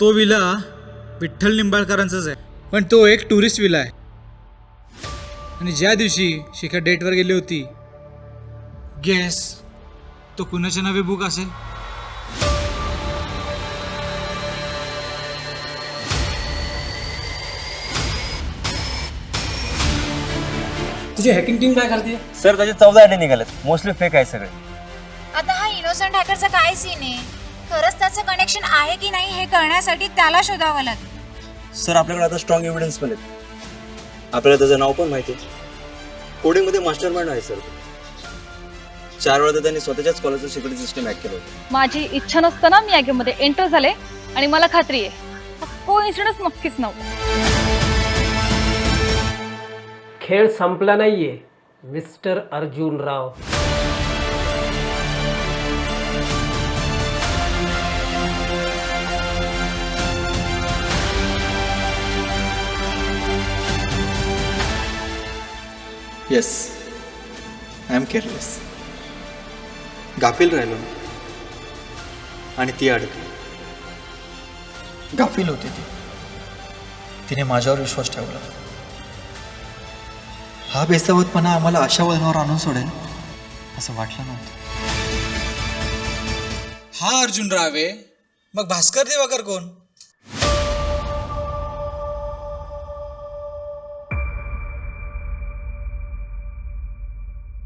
तो विला विठ्ठल निंबाळकरांचाच आहे, पण तो एक टुरिस्ट विला आहे. आणि ज्या दिवशी शिखा डेटवर गेली होती, गेस तो कुणाच्या नावे बुक असेल? तुझी हॅकिंग टीम काय करते? सर त्याचे 14 आयडी निघालेत, मोस्टली फेक आहे सगळे. आता हा इनोसंट हॅकरचा काय सीन आहे? खरंच त्याचं कनेक्शन आहे की नाही हे कळण्यासाठी त्याला शोधावं लागेल. सर आपल्याकडे आता स्ट्रॉंग एव्हिडन्स पण आहेत. आपल्याला त्याचं नाव पण माहिती आहे. कोडिंगमध्ये मास्टर माइंड आहे सर. 4 वेळा तर त्यांनी स्वतःच्याच कॉलेजचं सिक्युरिटी सिस्टम हॅक केलं होतं. माझी इच्छा नसताना मी या गेममध्ये एंटर झाले आणि मला खात्री आहे कोइन्सिडन्स नक्कीच नव्हता. खेळ संपला नाहीये mister Arjun Rao. Yes, I am careless. गाफील राहिलो आणि ती अडकली. गाफील होती ती. तिने माझ्यावर विश्वास ठेवला. हा बेसावतपणा आम्हाला अशा वळणावर आणून सोडेल असं वाटलं नव्हतं. हा अर्जुन राव आहे, मग भास्कर दिवाकर कोण?